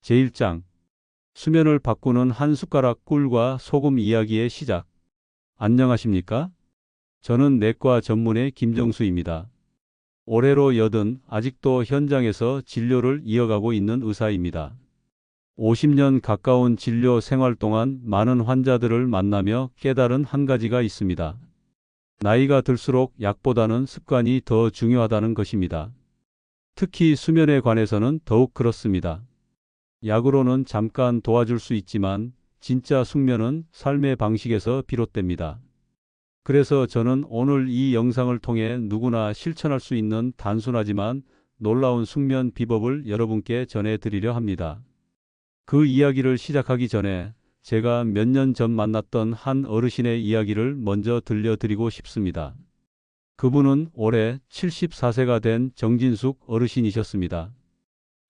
제1장 수면을 바꾸는 한 숟가락 꿀과 소금 이야기의 시작. 안녕하십니까? 저는 내과 전문의 김정수입니다. 올해로 80, 아직도 현장에서 진료를 이어가고 있는 의사입니다. 50년 가까운 진료 생활 동안 많은 환자들을 만나며 깨달은 한 가지가 있습니다. 나이가 들수록 약보다는 습관이 더 중요하다는 것입니다. 특히 수면에 관해서는 더욱 그렇습니다. 약으로는 잠깐 도와줄 수 있지만 진짜 숙면은 삶의 방식에서 비롯됩니다. 그래서 저는 오늘 이 영상을 통해 누구나 실천할 수 있는 단순하지만 놀라운 숙면 비법을 여러분께 전해드리려 합니다. 그 이야기를 시작하기 전에 제가 몇 년 전 만났던 한 어르신의 이야기를 먼저 들려드리고 싶습니다. 그분은 올해 74세가 된 정진숙 어르신이셨습니다.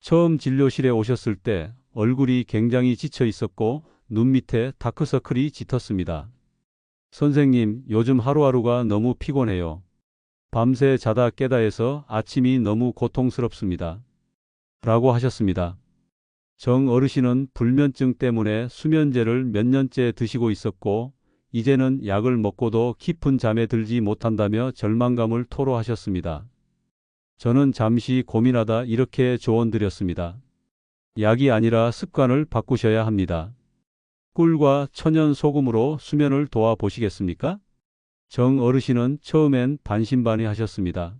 처음 진료실에 오셨을 때 얼굴이 굉장히 지쳐 있었고 눈 밑에 다크서클이 짙었습니다. 선생님, 요즘 하루하루가 너무 피곤해요. 밤새 자다 깨다 해서 아침이 너무 고통스럽습니다. 라고 하셨습니다. 정 어르신은 불면증 때문에 수면제를 몇 년째 드시고 있었고 이제는 약을 먹고도 깊은 잠에 들지 못한다며 절망감을 토로하셨습니다. 저는 잠시 고민하다 이렇게 조언드렸습니다. 약이 아니라 습관을 바꾸셔야 합니다. 꿀과 천연 소금으로 수면을 도와보시겠습니까? 정 어르신은 처음엔 반신반의하셨습니다.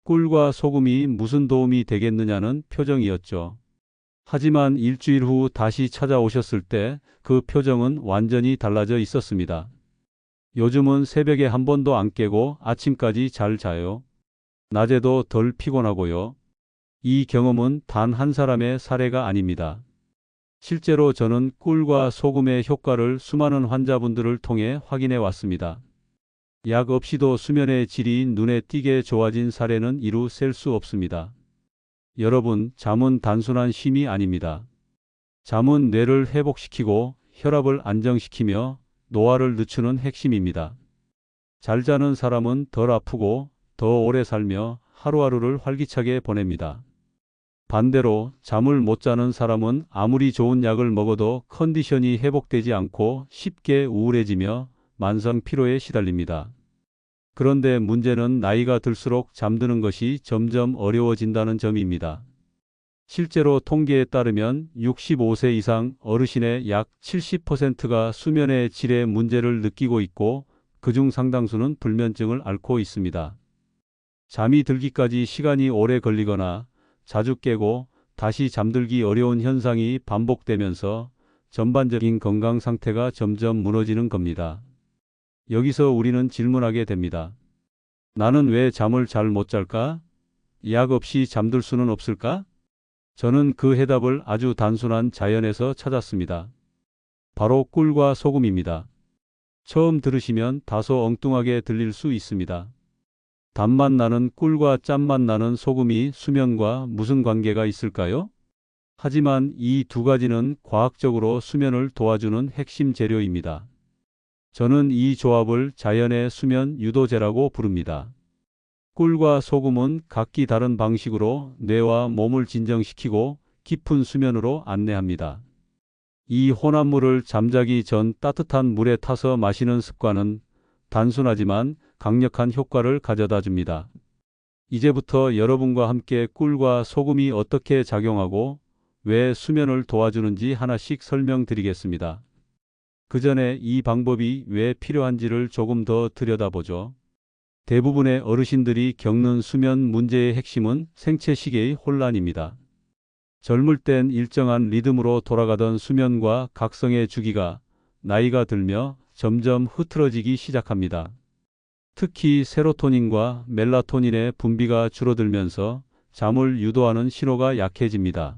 꿀과 소금이 무슨 도움이 되겠느냐는 표정이었죠. 하지만 일주일 후 다시 찾아오셨을 때 그 표정은 완전히 달라져 있었습니다. 요즘은 새벽에 한 번도 안 깨고 아침까지 잘 자요. 낮에도 덜 피곤하고요. 이 경험은 단 한 사람의 사례가 아닙니다. 실제로 저는 꿀과 소금의 효과를 수많은 환자분들을 통해 확인해 왔습니다. 약 없이도 수면의 질이 눈에 띄게 좋아진 사례는 이루 셀 수 없습니다. 여러분, 잠은 단순한 쉼이 아닙니다. 잠은 뇌를 회복시키고 혈압을 안정시키며 노화를 늦추는 핵심입니다. 잘 자는 사람은 덜 아프고 더 오래 살며 하루하루를 활기차게 보냅니다. 반대로 잠을 못 자는 사람은 아무리 좋은 약을 먹어도 컨디션이 회복되지 않고 쉽게 우울해지며 만성 피로에 시달립니다. 그런데 문제는 나이가 들수록 잠드는 것이 점점 어려워진다는 점입니다. 실제로 통계에 따르면 65세 이상 어르신의 약 70%가 수면의 질에 문제를 느끼고 있고 그중 상당수는 불면증을 앓고 있습니다. 잠이 들기까지 시간이 오래 걸리거나 자주 깨고 다시 잠들기 어려운 현상이 반복되면서 전반적인 건강 상태가 점점 무너지는 겁니다. 여기서 우리는 질문하게 됩니다. 나는 왜 잠을 잘 못 잘까? 약 없이 잠들 수는 없을까? 저는 그 해답을 아주 단순한 자연에서 찾았습니다. 바로 꿀과 소금입니다. 처음 들으시면 다소 엉뚱하게 들릴 수 있습니다. 단맛 나는 꿀과 짠맛 나는 소금이 수면과 무슨 관계가 있을까요? 하지만 이 두 가지는 과학적으로 수면을 도와주는 핵심 재료입니다. 저는 이 조합을 자연의 수면 유도제라고 부릅니다. 꿀과 소금은 각기 다른 방식으로 뇌와 몸을 진정시키고 깊은 수면으로 안내합니다. 이 혼합물을 잠자기 전 따뜻한 물에 타서 마시는 습관은 단순하지만 강력한 효과를 가져다 줍니다. 이제부터 여러분과 함께 꿀과 소금이 어떻게 작용하고 왜 수면을 도와주는지 하나씩 설명드리겠습니다. 그 전에 이 방법이 왜 필요한지를 조금 더 들여다보죠. 대부분의 어르신들이 겪는 수면 문제의 핵심은 생체 시계의 혼란입니다. 젊을 땐 일정한 리듬으로 돌아가던 수면과 각성의 주기가 나이가 들며 점점 흐트러지기 시작합니다. 특히 세로토닌과 멜라토닌의 분비가 줄어들면서 잠을 유도하는 신호가 약해집니다.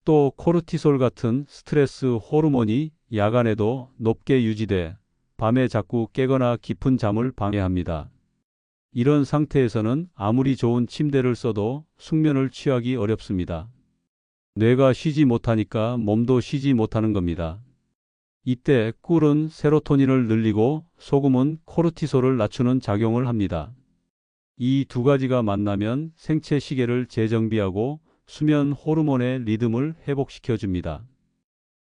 또 코르티솔 같은 스트레스 호르몬이 야간에도 높게 유지돼 밤에 자꾸 깨거나 깊은 잠을 방해합니다. 이런 상태에서는 아무리 좋은 침대를 써도 숙면을 취하기 어렵습니다. 뇌가 쉬지 못하니까 몸도 쉬지 못하는 겁니다. 이때 꿀은 세로토닌을 늘리고 소금은 코르티솔을 낮추는 작용을 합니다. 이 두 가지가 만나면 생체 시계를 재정비하고 수면 호르몬의 리듬을 회복시켜 줍니다.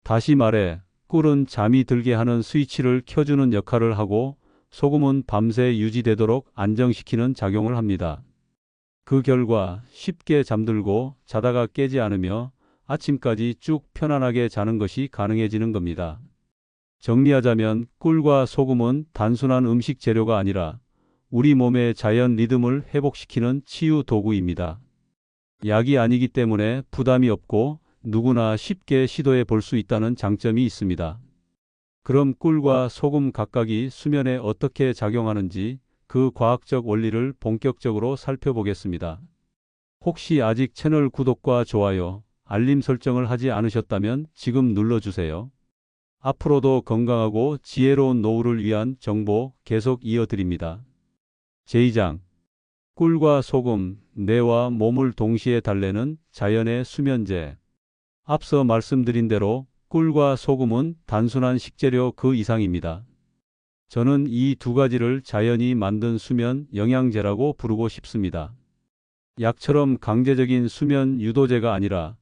다시 말해, 꿀은 잠이 들게 하는 스위치를 켜주는 역할을 하고 소금은 밤새 유지되도록 안정시키는 작용을 합니다. 그 결과 쉽게 잠들고 자다가 깨지 않으며 아침까지 쭉 편안하게 자는 것이 가능해지는 겁니다. 정리하자면 꿀과 소금은 단순한 음식 재료가 아니라 우리 몸의 자연 리듬을 회복시키는 치유 도구입니다. 약이 아니기 때문에 부담이 없고 누구나 쉽게 시도해 볼 수 있다는 장점이 있습니다. 그럼 꿀과 소금 각각이 수면에 어떻게 작용하는지 그 과학적 원리를 본격적으로 살펴보겠습니다. 혹시 아직 채널 구독과 좋아요, 알림 설정을 하지 않으셨다면 지금 눌러주세요. 앞으로도 건강하고 지혜로운 노후를 위한 정보 계속 이어드립니다. 제2장 꿀과 소금, 뇌와 몸을 동시에 달래는 자연의 수면제. 앞서 말씀드린 대로 꿀과 소금은 단순한 식재료 그 이상입니다. 저는 이 두 가지를 자연이 만든 수면 영양제라고 부르고 싶습니다. 약처럼 강제적인 수면 유도제가 아니라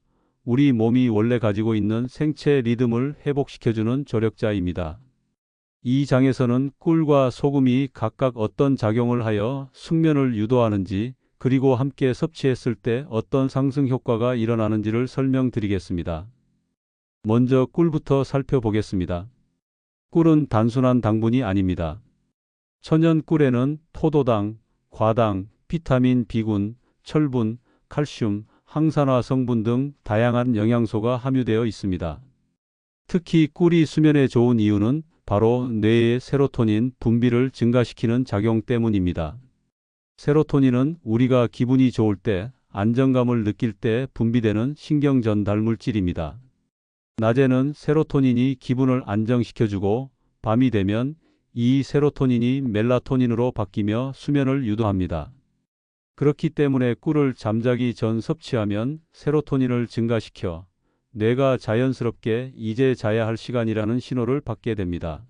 우리 몸이 원래 가지고 있는 생체 리듬을 회복시켜주는 조력자입니다. 이 장에서는 꿀과 소금이 각각 어떤 작용을 하여 숙면을 유도하는지, 그리고 함께 섭취했을 때 어떤 상승 효과가 일어나는지를 설명드리겠습니다. 먼저 꿀부터 살펴보겠습니다. 꿀은 단순한 당분이 아닙니다. 천연 꿀에는 포도당, 과당, 비타민 B군, 철분, 칼슘, 항산화 성분 등 다양한 영양소가 함유되어 있습니다. 특히 꿀이 수면에 좋은 이유는 바로 뇌의 세로토닌 분비를 증가시키는 작용 때문입니다. 세로토닌은 우리가 기분이 좋을 때, 안정감을 느낄 때 분비되는 신경 전달 물질입니다. 낮에는 세로토닌이 기분을 안정시켜주고 밤이 되면 이 세로토닌이 멜라토닌으로 바뀌며 수면을 유도합니다. 그렇기 때문에 꿀을 잠자기 전 섭취하면 세로토닌을 증가시켜 뇌가 자연스럽게 이제 자야 할 시간이라는 신호를 받게 됩니다.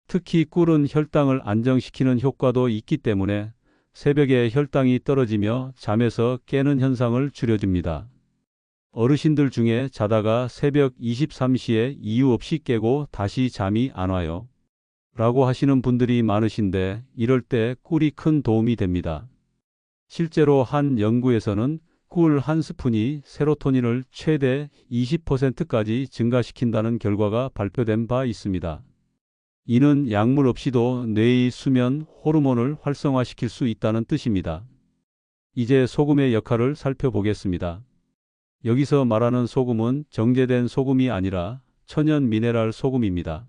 특히 꿀은 혈당을 안정시키는 효과도 있기 때문에 새벽에 혈당이 떨어지며 잠에서 깨는 현상을 줄여줍니다. 어르신들 중에 자다가 새벽 23시에 이유 없이 깨고 다시 잠이 안 와요 라고 하시는 분들이 많으신데, 이럴 때 꿀이 큰 도움이 됩니다. 실제로 한 연구에서는 꿀 한 스푼이 세로토닌을 최대 20%까지 증가시킨다는 결과가 발표된 바 있습니다. 이는 약물 없이도 뇌의 수면 호르몬을 활성화시킬 수 있다는 뜻입니다. 이제 소금의 역할을 살펴보겠습니다. 여기서 말하는 소금은 정제된 소금이 아니라 천연 미네랄 소금입니다.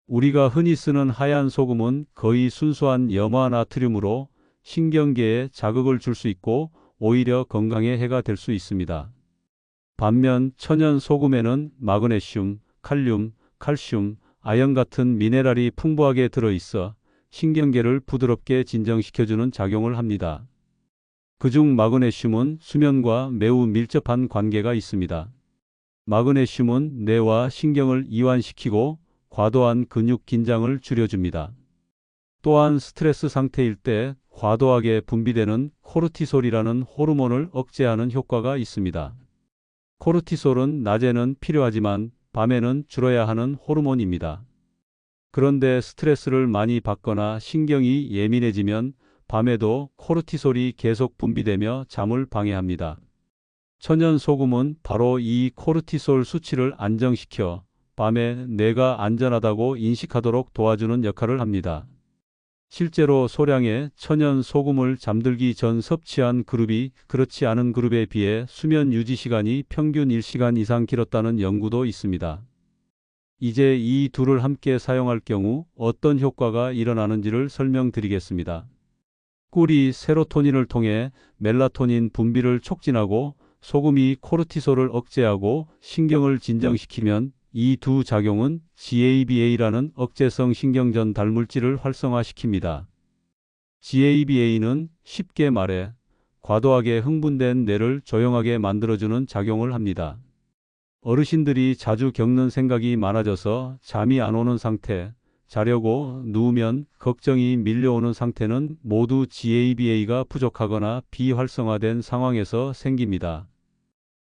우리가 흔히 쓰는 하얀 소금은 거의 순수한 염화나트륨으로 신경계에 자극을 줄 수 있고 오히려 건강에 해가 될 수 있습니다. 반면 천연 소금에는 마그네슘, 칼륨, 칼슘, 아연 같은 미네랄이 풍부하게 들어있어 신경계를 부드럽게 진정시켜주는 작용을 합니다. 그중 마그네슘은 수면과 매우 밀접한 관계가 있습니다. 마그네슘은 뇌와 신경을 이완시키고 과도한 근육 긴장을 줄여줍니다. 또한 스트레스 상태일 때 과도하게 분비되는 코르티솔이라는 호르몬을 억제하는 효과가 있습니다. 코르티솔은 낮에는 필요하지만 밤에는 줄여야 하는 호르몬입니다. 그런데 스트레스를 많이 받거나 신경이 예민해지면 밤에도 코르티솔이 계속 분비되며 잠을 방해합니다. 천연 소금은 바로 이 코르티솔 수치를 안정시켜 밤에 뇌가 안전하다고 인식하도록 도와주는 역할을 합니다. 실제로 소량의 천연 소금을 잠들기 전 섭취한 그룹이 그렇지 않은 그룹에 비해 수면 유지 시간이 평균 1시간 이상 길었다는 연구도 있습니다. 이제 이 둘을 함께 사용할 경우 어떤 효과가 일어나는지를 설명드리겠습니다. 꿀이 세로토닌을 통해 멜라토닌 분비를 촉진하고 소금이 코르티솔을 억제하고 신경을 진정시키면 이 두 작용은 GABA라는 억제성 신경전달 물질을 활성화시킵니다. GABA는 쉽게 말해 과도하게 흥분된 뇌를 조용하게 만들어주는 작용을 합니다. 어르신들이 자주 겪는 생각이 많아져서 잠이 안 오는 상태, 자려고 누우면 걱정이 밀려오는 상태는 모두 GABA가 부족하거나 비활성화된 상황에서 생깁니다.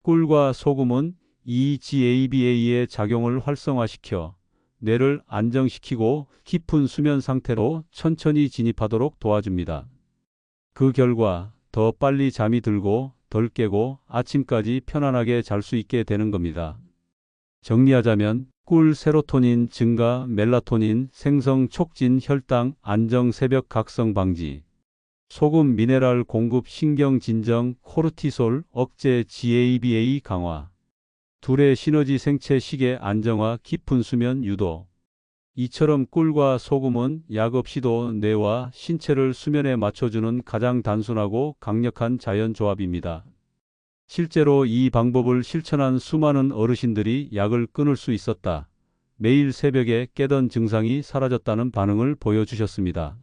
꿀과 소금은 이 GABA의 작용을 활성화시켜 뇌를 안정시키고 깊은 수면 상태로 천천히 진입하도록 도와줍니다. 그 결과 더 빨리 잠이 들고 덜 깨고 아침까지 편안하게 잘 수 있게 되는 겁니다. 정리하자면 꿀 세로토닌 증가, 멜라토닌 생성 촉진, 혈당 안정, 새벽 각성 방지. 소금 미네랄 공급, 신경 진정, 코르티솔 억제, GABA 강화. 둘의 시너지 생체 시계 안정화, 깊은 수면 유도. 이처럼 꿀과 소금은 약 없이도 뇌와 신체를 수면에 맞춰주는 가장 단순하고 강력한 자연 조합입니다. 실제로 이 방법을 실천한 수많은 어르신들이 약을 끊을 수 있었다. 매일 새벽에 깨던 증상이 사라졌다는 반응을 보여주셨습니다.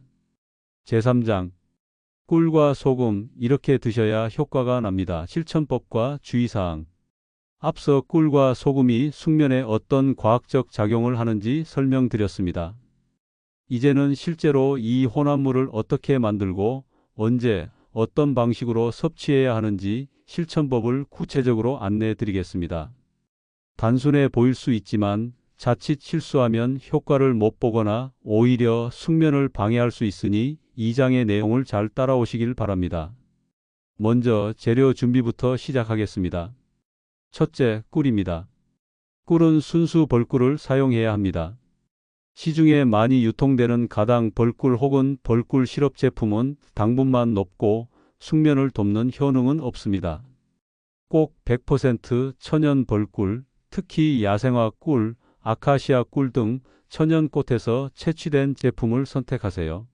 제3장 꿀과 소금 이렇게 드셔야 효과가 납니다. 실천법과 주의사항. 앞서 꿀과 소금이 숙면에 어떤 과학적 작용을 하는지 설명드렸습니다. 이제는 실제로 이 혼합물을 어떻게 만들고 언제 어떤 방식으로 섭취해야 하는지 실천법을 구체적으로 안내해 드리겠습니다. 단순해 보일 수 있지만 자칫 실수하면 효과를 못 보거나 오히려 숙면을 방해할 수 있으니 이 장의 내용을 잘 따라오시길 바랍니다. 먼저 재료 준비부터 시작하겠습니다. 첫째, 꿀입니다. 꿀은 순수 벌꿀을 사용해야 합니다. 시중에 많이 유통되는 가당 벌꿀 혹은 벌꿀 시럽 제품은 당분만 높고 숙면을 돕는 효능은 없습니다. 꼭 100% 천연 벌꿀, 특히 야생화 꿀, 아카시아 꿀 등 천연꽃에서 채취된 제품을 선택하세요.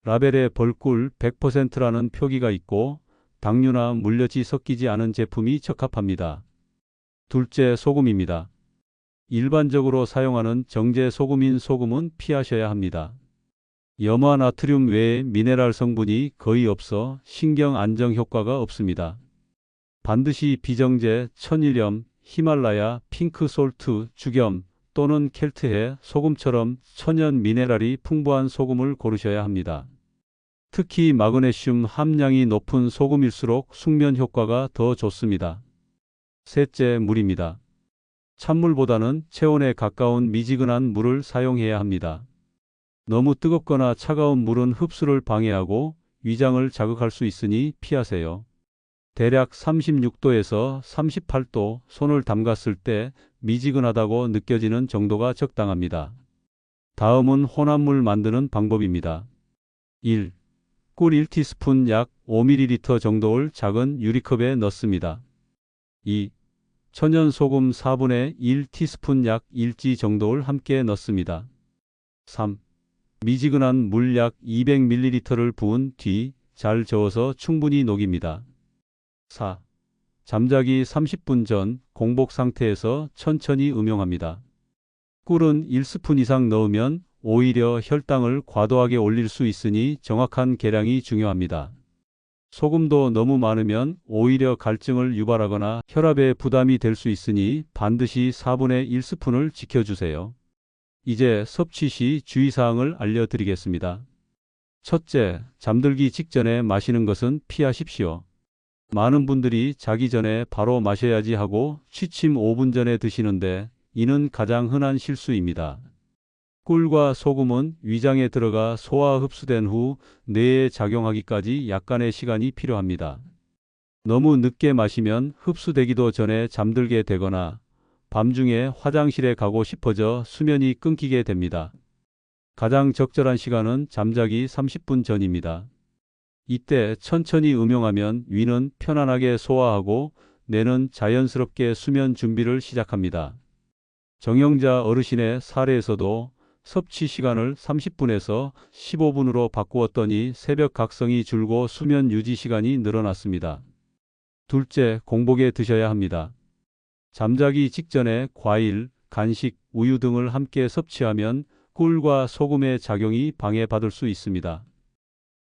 라벨에 벌꿀 100%라는 표기가 있고 당류나 물엿이 섞이지 않은 제품이 적합합니다. 둘째, 소금입니다. 일반적으로 사용하는 정제 소금인 소금은 피하셔야 합니다. 염화 나트륨 외에 미네랄 성분이 거의 없어 신경 안정 효과가 없습니다. 반드시 비정제, 천일염, 히말라야, 핑크솔트, 죽염 또는 켈트해 소금처럼 천연 미네랄이 풍부한 소금을 고르셔야 합니다. 특히 마그네슘 함량이 높은 소금일수록 숙면 효과가 더 좋습니다. 셋째, 물입니다. 찬물보다는 체온에 가까운 미지근한 물을 사용해야 합니다. 너무 뜨겁거나 차가운 물은 흡수를 방해하고 위장을 자극할 수 있으니 피하세요. 대략 36도에서 38도, 손을 담갔을 때 미지근하다고 느껴지는 정도가 적당합니다. 다음은 혼합물 만드는 방법입니다. 1. 꿀 1티스푼 약 5ml 정도를 작은 유리컵에 넣습니다. 2. 천연 소금 4분의 1티스푼 약 1지 정도를 함께 넣습니다. 3. 미지근한 물 약 200ml를 부은 뒤 잘 저어서 충분히 녹입니다. 4. 잠자기 30분 전 공복 상태에서 천천히 음용합니다. 꿀은 1스푼 이상 넣으면 오히려 혈당을 과도하게 올릴 수 있으니 정확한 계량이 중요합니다. 소금도 너무 많으면 오히려 갈증을 유발하거나 혈압에 부담이 될 수 있으니 반드시 4분의 1스푼을 지켜주세요. 이제 섭취 시 주의사항을 알려드리겠습니다. 첫째, 잠들기 직전에 마시는 것은 피하십시오. 많은 분들이 자기 전에 바로 마셔야지 하고 취침 5분 전에 드시는데 이는 가장 흔한 실수입니다. 꿀과 소금은 위장에 들어가 소화 흡수된 후 뇌에 작용하기까지 약간의 시간이 필요합니다. 너무 늦게 마시면 흡수되기도 전에 잠들게 되거나 밤중에 화장실에 가고 싶어져 수면이 끊기게 됩니다. 가장 적절한 시간은 잠자기 30분 전입니다. 이때 천천히 음용하면 위는 편안하게 소화하고 뇌는 자연스럽게 수면 준비를 시작합니다. 정형자 어르신의 사례에서도 섭취 시간을 30분에서 15분으로 바꾸었더니 새벽 각성이 줄고 수면 유지 시간이 늘어났습니다. 둘째, 공복에 드셔야 합니다. 잠자기 직전에 과일, 간식, 우유 등을 함께 섭취하면 꿀과 소금의 작용이 방해받을 수 있습니다.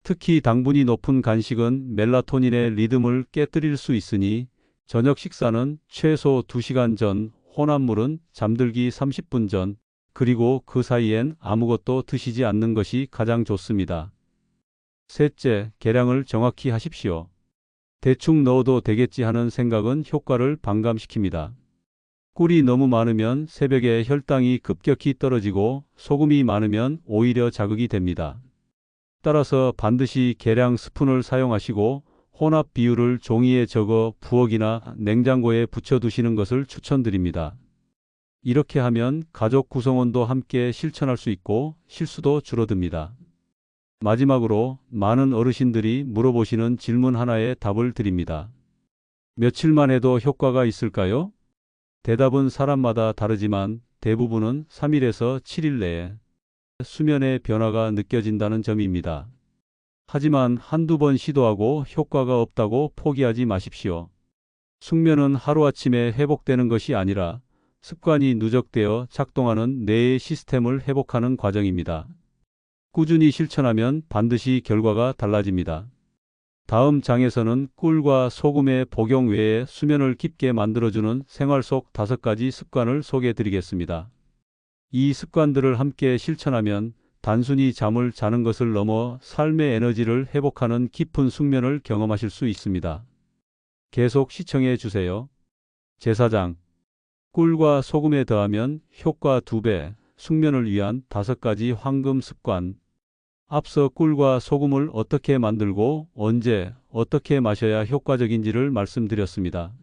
특히 당분이 높은 간식은 멜라토닌의 리듬을 깨뜨릴 수 있으니 저녁 식사는 최소 2시간 전, 혼합물은 잠들기 30분 전, 그리고 그 사이엔 아무것도 드시지 않는 것이 가장 좋습니다. 셋째, 계량을 정확히 하십시오. 대충 넣어도 되겠지 하는 생각은 효과를 반감시킵니다. 꿀이 너무 많으면 새벽에 혈당이 급격히 떨어지고 소금이 많으면 오히려 자극이 됩니다. 따라서 반드시 계량 스푼을 사용하시고 혼합 비율을 종이에 적어 부엌이나 냉장고에 붙여두시는 것을 추천드립니다. 이렇게 하면 가족 구성원도 함께 실천할 수 있고 실수도 줄어듭니다. 마지막으로 많은 어르신들이 물어보시는 질문 하나에 답을 드립니다. 며칠만 해도 효과가 있을까요? 대답은 사람마다 다르지만 대부분은 3일에서 7일 내에 수면의 변화가 느껴진다는 점입니다. 하지만 한두 번 시도하고 효과가 없다고 포기하지 마십시오. 숙면은 하루아침에 회복되는 것이 아니라 습관이 누적되어 작동하는 뇌의 시스템을 회복하는 과정입니다. 꾸준히 실천하면 반드시 결과가 달라집니다. 다음 장에서는 꿀과 소금의 복용 외에 수면을 깊게 만들어주는 생활 속 5가지 습관을 소개해 드리겠습니다. 이 습관들을 함께 실천하면 단순히 잠을 자는 것을 넘어 삶의 에너지를 회복하는 깊은 숙면을 경험하실 수 있습니다. 계속 시청해 주세요. 제4장 꿀과 소금에 더하면 효과 2배, 숙면을 위한 5가지 황금 습관. 앞서 꿀과 소금을 어떻게 만들고 언제, 어떻게 마셔야 효과적인지를 말씀드렸습니다.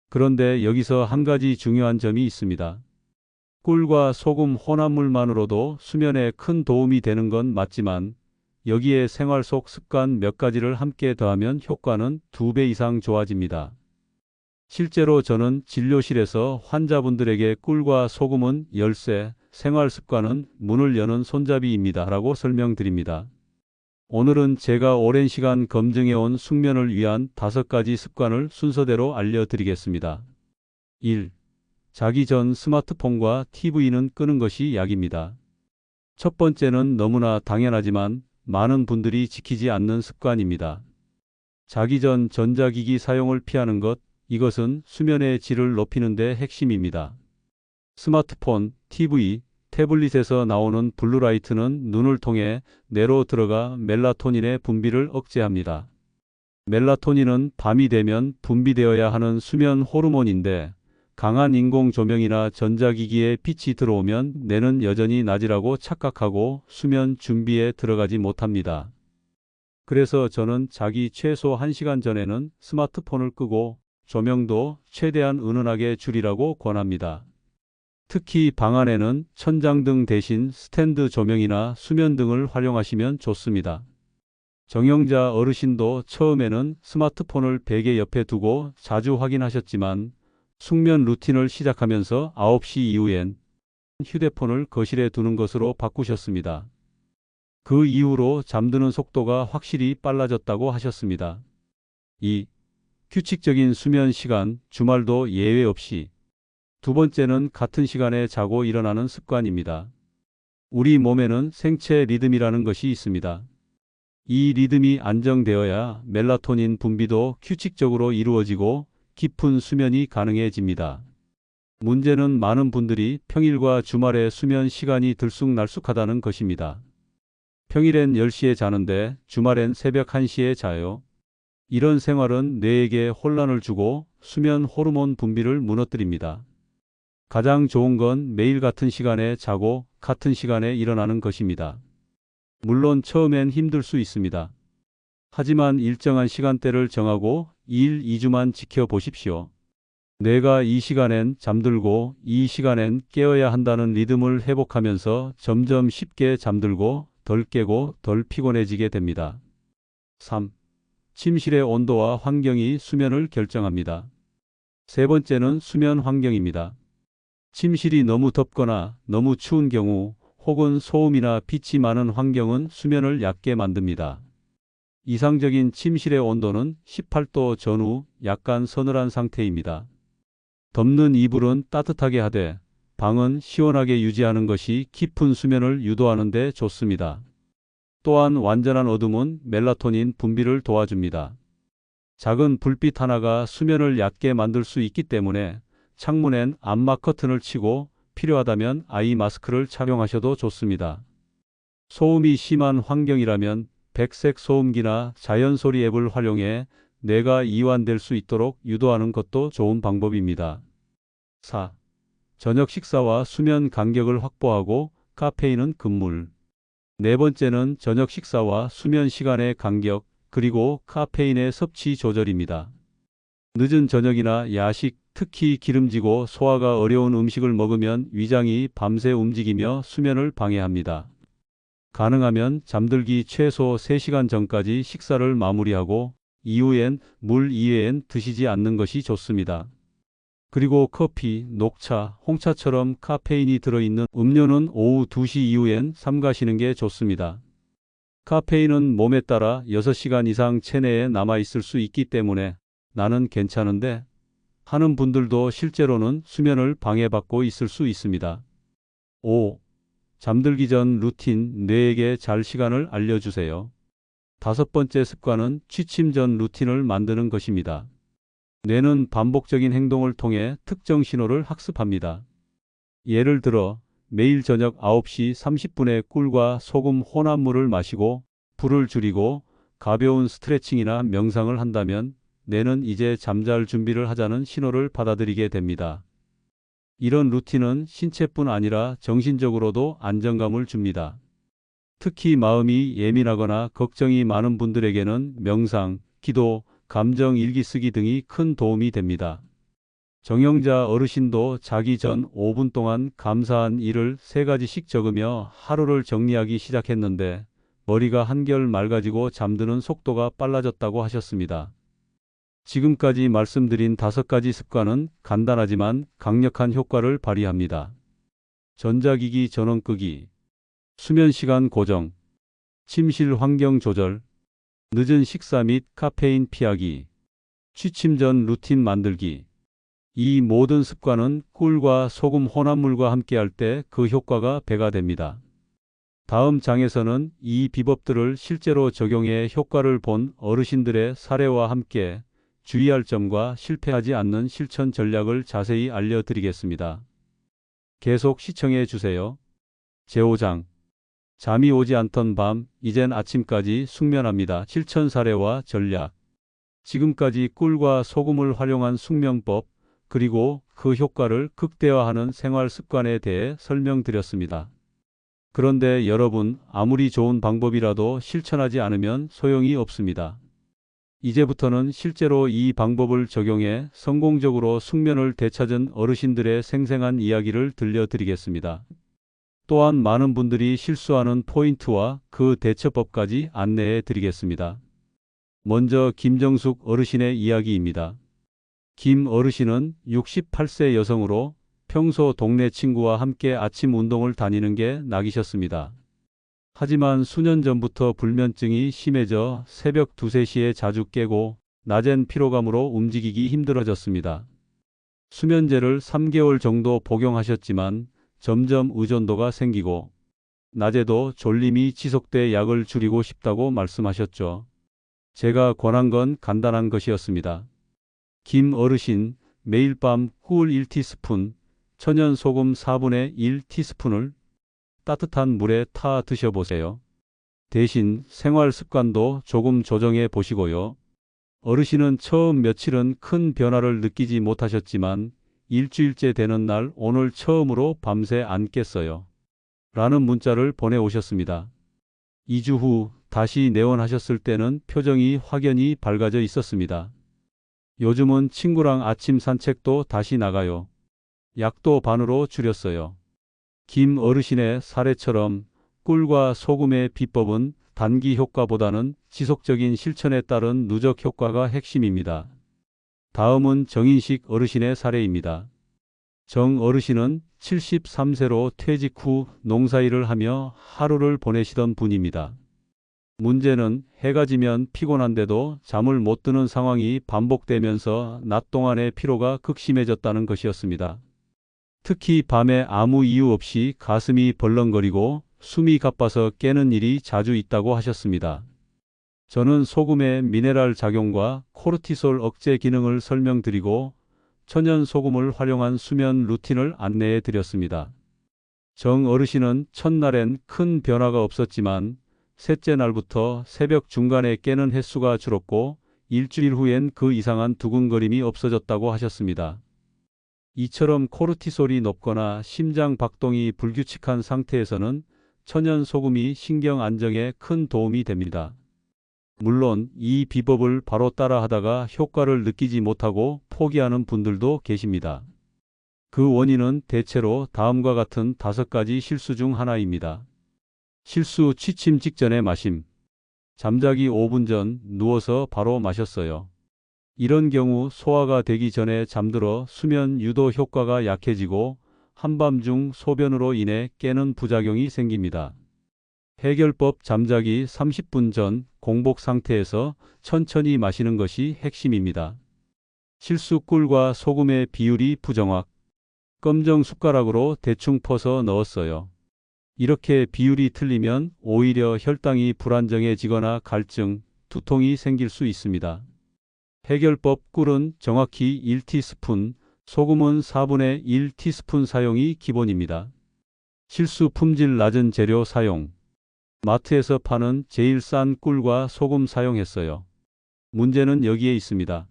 그런데 여기서 한 가지 중요한 점이 있습니다. 꿀과 소금 혼합물만으로도 수면에 큰 도움이 되는 건 맞지만 여기에 생활 속 습관 몇 가지를 함께 더하면 효과는 2배 이상 좋아집니다. 실제로 저는 진료실에서 환자분들에게 꿀과 소금은 열쇠, 생활 습관은 문을 여는 손잡이입니다 라고 설명드립니다. 오늘은 제가 오랜 시간 검증해온 숙면을 위한 5가지 습관을 순서대로 알려드리겠습니다. 1. 자기 전 스마트폰과 TV는 끄는 것이 약입니다. 첫 번째는 너무나 당연하지만 많은 분들이 지키지 않는 습관입니다. 자기 전 전자기기 사용을 피하는 것, 이것은 수면의 질을 높이는 데 핵심입니다. 스마트폰, TV, 태블릿에서 나오는 블루라이트는 눈을 통해 뇌로 들어가 멜라토닌의 분비를 억제합니다. 멜라토닌은 밤이 되면 분비되어야 하는 수면 호르몬인데 강한 인공 조명이나 전자기기에 빛이 들어오면 뇌는 여전히 낮이라고 착각하고 수면 준비에 들어가지 못합니다. 그래서 저는 자기 최소 1시간 전에는 스마트폰을 끄고 조명도 최대한 은은하게 줄이라고 권합니다. 특히 방 안에는 천장등 대신 스탠드 조명이나 수면등을 활용하시면 좋습니다. 정형자 어르신도 처음에는 스마트폰을 베개 옆에 두고 자주 확인하셨지만 숙면 루틴을 시작하면서 9시 이후엔 휴대폰을 거실에 두는 것으로 바꾸셨습니다. 그 이후로 잠드는 속도가 확실히 빨라졌다고 하셨습니다. 2. 규칙적인 수면 시간, 주말도 예외 없이. 두 번째는 같은 시간에 자고 일어나는 습관입니다. 우리 몸에는 생체 리듬이라는 것이 있습니다. 이 리듬이 안정되어야 멜라토닌 분비도 규칙적으로 이루어지고 깊은 수면이 가능해집니다. 문제는 많은 분들이 평일과 주말에 수면 시간이 들쑥날쑥하다는 것입니다. 평일엔 10시에 자는데 주말엔 새벽 1시에 자요. 이런 생활은 뇌에게 혼란을 주고 수면 호르몬 분비를 무너뜨립니다. 가장 좋은 건 매일 같은 시간에 자고 같은 시간에 일어나는 것입니다. 물론 처음엔 힘들 수 있습니다. 하지만 일정한 시간대를 정하고 1, 2주만 지켜보십시오. 뇌가 이 시간엔 잠들고 이 시간엔 깨어야 한다는 리듬을 회복하면서 점점 쉽게 잠들고 덜 깨고 덜 피곤해지게 됩니다. 3. 침실의 온도와 환경이 수면을 결정합니다. 세 번째는 수면 환경입니다. 침실이 너무 덥거나 너무 추운 경우 혹은 소음이나 빛이 많은 환경은 수면을 얕게 만듭니다. 이상적인 침실의 온도는 18도 전후 약간 서늘한 상태입니다. 덮는 이불은 따뜻하게 하되 방은 시원하게 유지하는 것이 깊은 수면을 유도하는 데 좋습니다. 또한 완전한 어둠은 멜라토닌 분비를 도와줍니다. 작은 불빛 하나가 수면을 얕게 만들 수 있기 때문에 창문엔 암막 커튼을 치고 필요하다면 아이 마스크를 착용하셔도 좋습니다. 소음이 심한 환경이라면 백색 소음기나 자연소리 앱을 활용해 뇌가 이완될 수 있도록 유도하는 것도 좋은 방법입니다. 4. 저녁 식사와 수면 간격을 확보하고 카페인은 금물. 네 번째는 저녁 식사와 수면 시간의 간격, 그리고 카페인의 섭취 조절입니다. 늦은 저녁이나 야식, 특히 기름지고 소화가 어려운 음식을 먹으면 위장이 밤새 움직이며 수면을 방해합니다. 가능하면 잠들기 최소 3시간 전까지 식사를 마무리하고 이후엔 물 이외엔 드시지 않는 것이 좋습니다. 그리고 커피, 녹차, 홍차처럼 카페인이 들어있는 음료는 오후 2시 이후엔 삼가시는 게 좋습니다. 카페인은 몸에 따라 6시간 이상 체내에 남아있을 수 있기 때문에 나는 괜찮은데 하는 분들도 실제로는 수면을 방해받고 있을 수 있습니다. 5. 잠들기 전 루틴, 뇌에게 잘 시간을 알려주세요. 5번째 습관은 취침 전 루틴을 만드는 것입니다. 뇌는 반복적인 행동을 통해 특정 신호를 학습합니다. 예를 들어 매일 저녁 9시 30분에 꿀과 소금 혼합물을 마시고 불을 줄이고 가벼운 스트레칭이나 명상을 한다면 뇌는 이제 잠잘 준비를 하자는 신호를 받아들이게 됩니다. 이런 루틴은 신체뿐 아니라 정신적으로도 안정감을 줍니다. 특히 마음이 예민하거나 걱정이 많은 분들에게는 명상, 기도, 감정 일기 쓰기 등이 큰 도움이 됩니다. 정형자 어르신도 자기 전 5분 동안 감사한 일을 3가지씩 적으며 하루를 정리하기 시작했는데 머리가 한결 맑아지고 잠드는 속도가 빨라졌다고 하셨습니다. 지금까지 말씀드린 5가지 습관은 간단하지만 강력한 효과를 발휘합니다. 전자기기 전원 끄기, 수면 시간 고정, 침실 환경 조절, 늦은 식사 및 카페인 피하기, 취침 전 루틴 만들기. 이 모든 습관은 꿀과 소금 혼합물과 함께할 때 그 효과가 배가 됩니다. 다음 장에서는 이 비법들을 실제로 적용해 효과를 본 어르신들의 사례와 함께 주의할 점과 실패하지 않는 실천 전략을 자세히 알려드리겠습니다. 계속 시청해 주세요. 제5장 잠이 오지 않던 밤, 이젠 아침까지 숙면합니다. 실천 사례와 전략. 지금까지 꿀과 소금을 활용한 숙면법, 그리고 그 효과를 극대화하는 생활 습관에 대해 설명드렸습니다. 그런데 여러분, 아무리 좋은 방법이라도 실천하지 않으면 소용이 없습니다. 이제부터는 실제로 이 방법을 적용해 성공적으로 숙면을 되찾은 어르신들의 생생한 이야기를 들려드리겠습니다. 또한 많은 분들이 실수하는 포인트와 그 대처법까지 안내해 드리겠습니다. 먼저 김정숙 어르신의 이야기입니다. 김 어르신은 68세 여성으로 평소 동네 친구와 함께 아침 운동을 다니는 게 낙이셨습니다. 하지만 수년 전부터 불면증이 심해져 새벽 2, 3시에 자주 깨고 낮엔 피로감으로 움직이기 힘들어졌습니다. 수면제를 3개월 정도 복용하셨지만 점점 의존도가 생기고 낮에도 졸림이 지속돼 약을 줄이고 싶다고 말씀하셨죠. 제가 권한 건 간단한 것이었습니다. 김 어르신, 매일 밤 꿀 1티스푼, 천연 소금 4분의 1티스푼을 따뜻한 물에 타 드셔보세요. 대신 생활 습관도 조금 조정해 보시고요. 어르신은 처음 며칠은 큰 변화를 느끼지 못하셨지만 일주일째 되는 날 오늘 처음으로 밤새 안 깼어요. 라는 문자를 보내오셨습니다. 2주 후 다시 내원하셨을 때는 표정이 확연히 밝아져 있었습니다. 요즘은 친구랑 아침 산책도 다시 나가요. 약도 반으로 줄였어요. 김 어르신의 사례처럼 꿀과 소금의 비법은 단기 효과보다는 지속적인 실천에 따른 누적 효과가 핵심입니다. 다음은 정인식 어르신의 사례입니다. 정 어르신은 73세로 퇴직 후 농사일을 하며 하루를 보내시던 분입니다. 문제는 해가 지면 피곤한데도 잠을 못 드는 상황이 반복되면서 낮 동안의 피로가 극심해졌다는 것이었습니다. 특히 밤에 아무 이유 없이 가슴이 벌렁거리고 숨이 가빠서 깨는 일이 자주 있다고 하셨습니다. 저는 소금의 미네랄 작용과 코르티솔 억제 기능을 설명드리고 천연 소금을 활용한 수면 루틴을 안내해 드렸습니다. 정 어르신은 첫날엔 큰 변화가 없었지만 셋째 날부터 새벽 중간에 깨는 횟수가 줄었고 일주일 후엔 그 이상한 두근거림이 없어졌다고 하셨습니다. 이처럼 코르티솔이 높거나 심장 박동이 불규칙한 상태에서는 천연 소금이 신경 안정에 큰 도움이 됩니다. 물론 이 비법을 바로 따라하다가 효과를 느끼지 못하고 포기하는 분들도 계십니다. 그 원인은 대체로 다음과 같은 5가지 실수 중 하나입니다. 실수: 취침 직전에 마심. 잠자기 5분 전 누워서 바로 마셨어요. 이런 경우 소화가 되기 전에 잠들어 수면 유도 효과가 약해지고 한밤중 소변으로 인해 깨는 부작용이 생깁니다. 해결법: 잠자기 30분 전 공복 상태에서 천천히 마시는 것이 핵심입니다. 실수: 꿀과 소금의 비율이 부정확. 검정 숟가락으로 대충 퍼서 넣었어요. 이렇게 비율이 틀리면 오히려 혈당이 불안정해지거나 갈증, 두통이 생길 수 있습니다. 해결법: 꿀은 정확히 1티스푼, 소금은 4분의 1티스푼 사용이 기본입니다. 실수: 품질 낮은 재료 사용. 마트에서 파는 제일 싼 꿀과 소금 사용했어요. 문제는 여기에 있습니다.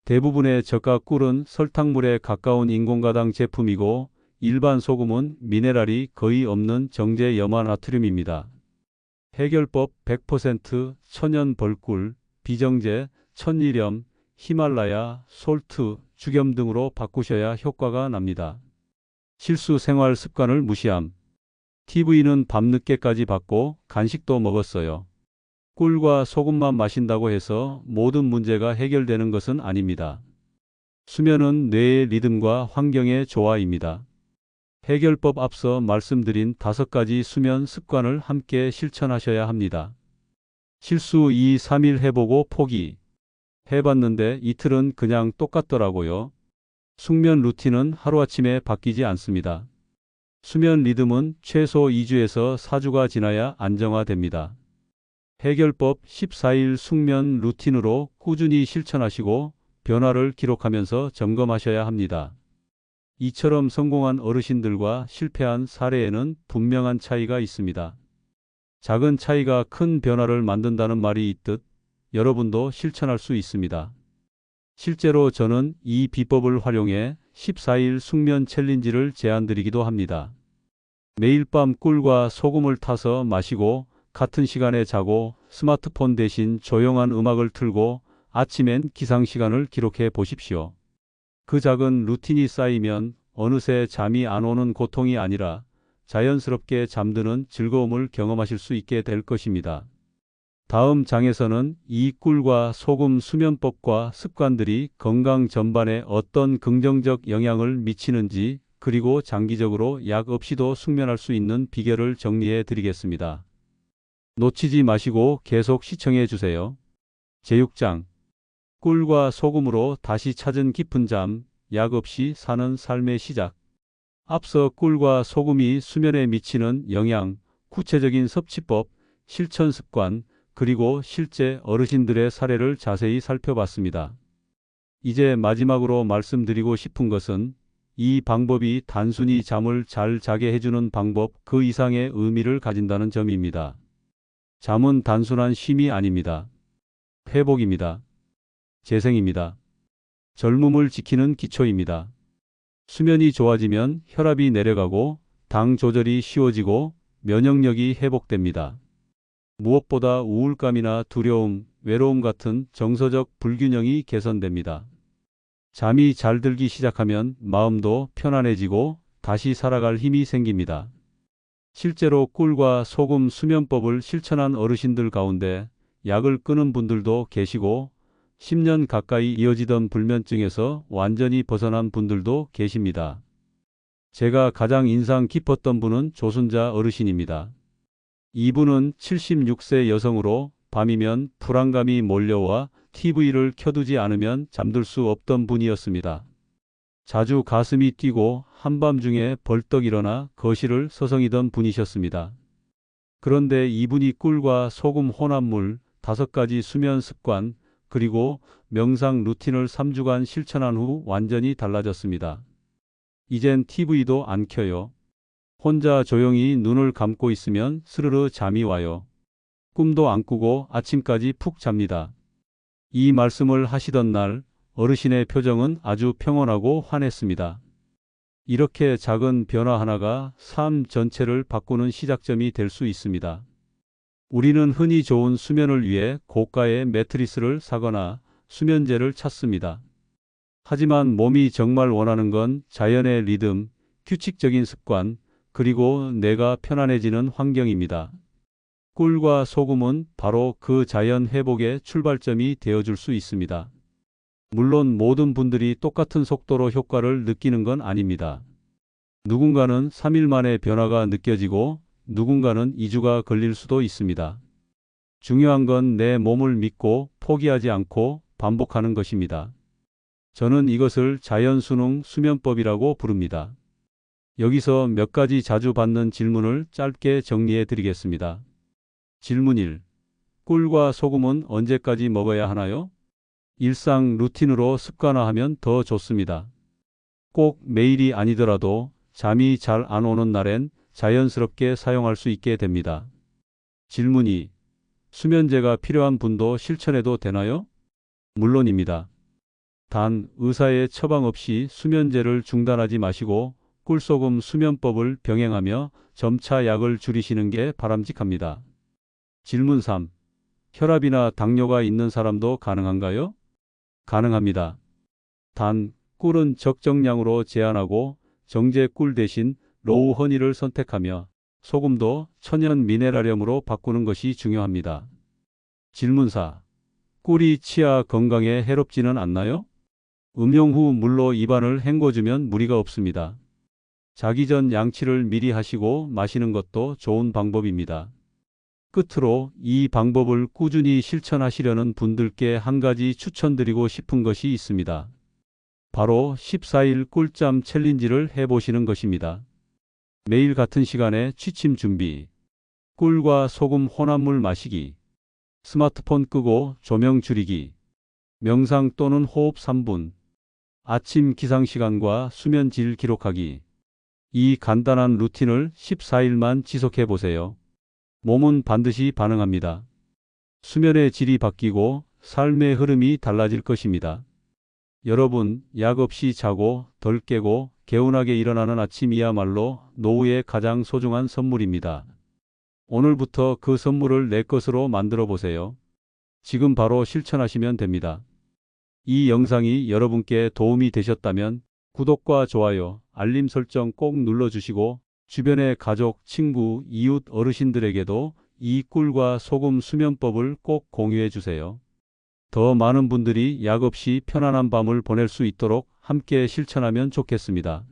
대부분의 저가 꿀은 설탕물에 가까운 인공가당 제품이고 일반 소금은 미네랄이 거의 없는 정제 염화나트륨입니다. 해결법: 100% 천연 벌꿀, 비정제, 천일염, 히말라야, 솔트, 죽염 등으로 바꾸셔야 효과가 납니다. 실수: 생활 습관을 무시함. TV는 밤늦게까지 봤고 간식도 먹었어요. 꿀과 소금만 마신다고 해서 모든 문제가 해결되는 것은 아닙니다. 수면은 뇌의 리듬과 환경의 조화입니다. 해결법: 앞서 말씀드린 5가지 수면 습관을 함께 실천하셔야 합니다. 실수: 2, 3일 해보고 포기. 해봤는데 이틀은 그냥 똑같더라고요. 숙면 루틴은 하루아침에 바뀌지 않습니다. 수면 리듬은 최소 2주에서 4주가 지나야 안정화됩니다. 해결법: 14일 숙면 루틴으로 꾸준히 실천하시고 변화를 기록하면서 점검하셔야 합니다. 이처럼 성공한 어르신들과 실패한 사례에는 분명한 차이가 있습니다. 작은 차이가 큰 변화를 만든다는 말이 있듯 여러분도 실천할 수 있습니다. 실제로 저는 이 비법을 활용해 14일 숙면 챌린지를 제안드리기도 합니다. 매일 밤 꿀과 소금을 타서 마시고 같은 시간에 자고 스마트폰 대신 조용한 음악을 틀고 아침엔 기상시간을 기록해 보십시오. 그 작은 루틴이 쌓이면 어느새 잠이 안 오는 고통이 아니라 자연스럽게 잠드는 즐거움을 경험하실 수 있게 될 것입니다. 다음 장에서는 이 꿀과 소금 수면법과 습관들이 건강 전반에 어떤 긍정적 영향을 미치는지, 그리고 장기적으로 약 없이도 숙면할 수 있는 비결을 정리해 드리겠습니다. 놓치지 마시고 계속 시청해 주세요. 제6장: 꿀과 소금으로 다시 찾은 깊은 잠, 약 없이 사는 삶의 시작. 앞서 꿀과 소금이 수면에 미치는 영향, 구체적인 섭취법, 실천 습관, 그리고 실제 어르신들의 사례를 자세히 살펴봤습니다. 이제 마지막으로 말씀드리고 싶은 것은 이 방법이 단순히 잠을 잘 자게 해주는 방법 그 이상의 의미를 가진다는 점입니다. 잠은 단순한 쉼이 아닙니다. 회복입니다. 재생입니다. 젊음을 지키는 기초입니다. 수면이 좋아지면 혈압이 내려가고 당 조절이 쉬워지고 면역력이 회복됩니다. 무엇보다 우울감이나 두려움, 외로움 같은 정서적 불균형이 개선됩니다. 잠이 잘 들기 시작하면 마음도 편안해지고 다시 살아갈 힘이 생깁니다. 실제로 꿀과 소금 수면법을 실천한 어르신들 가운데 약을 끊은 분들도 계시고 10년 가까이 이어지던 불면증에서 완전히 벗어난 분들도 계십니다. 제가 가장 인상 깊었던 분은 조순자 어르신입니다. 이분은 76세 여성으로 밤이면 불안감이 몰려와 TV를 켜두지 않으면 잠들 수 없던 분이었습니다. 자주 가슴이 뛰고 한밤중에 벌떡 일어나 거실을 서성이던 분이셨습니다. 그런데 이분이 꿀과 소금 혼합물, 5가지 수면 습관, 그리고 명상 루틴을 3주간 실천한 후 완전히 달라졌습니다. 이젠 TV도 안 켜요. 혼자 조용히 눈을 감고 있으면 스르르 잠이 와요. 꿈도 안 꾸고 아침까지 푹 잡니다. 이 말씀을 하시던 날 어르신의 표정은 아주 평온하고 환했습니다. 이렇게 작은 변화 하나가 삶 전체를 바꾸는 시작점이 될 수 있습니다. 우리는 흔히 좋은 수면을 위해 고가의 매트리스를 사거나 수면제를 찾습니다. 하지만 몸이 정말 원하는 건 자연의 리듬, 규칙적인 습관, 그리고 내가 편안해지는 환경입니다. 꿀과 소금은 바로 그 자연 회복의 출발점이 되어줄 수 있습니다. 물론 모든 분들이 똑같은 속도로 효과를 느끼는 건 아닙니다. 누군가는 3일 만에 변화가 느껴지고 누군가는 2주가 걸릴 수도 있습니다. 중요한 건 내 몸을 믿고 포기하지 않고 반복하는 것입니다. 저는 이것을 자연순응 수면법이라고 부릅니다. 여기서 몇 가지 자주 받는 질문을 짧게 정리해 드리겠습니다. 질문 1. 꿀과 소금은 언제까지 먹어야 하나요? 일상 루틴으로 습관화하면 더 좋습니다. 꼭 매일이 아니더라도 잠이 잘 안 오는 날엔 자연스럽게 사용할 수 있게 됩니다. 질문 2. 수면제가 필요한 분도 실천해도 되나요? 물론입니다. 단 의사의 처방 없이 수면제를 중단하지 마시고 꿀소금 수면법을 병행하며 점차 약을 줄이시는 게 바람직합니다. 질문 3. 혈압이나 당뇨가 있는 사람도 가능한가요? 가능합니다. 단 꿀은 적정량으로 제한하고 정제 꿀 대신 로우 허니를 선택하며 소금도 천연 미네랄염으로 바꾸는 것이 중요합니다. 질문 4. 꿀이 치아 건강에 해롭지는 않나요? 음용 후 물로 입안을 헹궈주면 무리가 없습니다. 자기 전 양치를 미리 하시고 마시는 것도 좋은 방법입니다. 끝으로 이 방법을 꾸준히 실천하시려는 분들께 한 가지 추천드리고 싶은 것이 있습니다. 바로 14일 꿀잠 챌린지를 해보시는 것입니다. 매일 같은 시간에 취침 준비, 꿀과 소금 혼합물 마시기, 스마트폰 끄고 조명 줄이기, 명상 또는 호흡 3분, 아침 기상시간과 수면 질 기록하기. 이 간단한 루틴을 14일만 지속해 보세요. 몸은 반드시 반응합니다. 수면의 질이 바뀌고 삶의 흐름이 달라질 것입니다. 여러분, 약 없이 자고 덜 깨고 개운하게 일어나는 아침이야말로 노후의 가장 소중한 선물입니다. 오늘부터 그 선물을 내 것으로 만들어 보세요. 지금 바로 실천하시면 됩니다. 이 영상이 여러분께 도움이 되셨다면 구독과 좋아요, 알림 설정 꼭 눌러주시고 주변의 가족, 친구, 이웃, 어르신들에게도 이 꿀과 소금 수면법을 꼭 공유해 주세요. 더 많은 분들이 약 없이 편안한 밤을 보낼 수 있도록 함께 실천하면 좋겠습니다.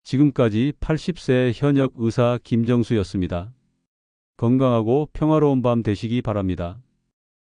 지금까지 80세 현역 의사 김정수였습니다. 건강하고 평화로운 밤 되시기 바랍니다.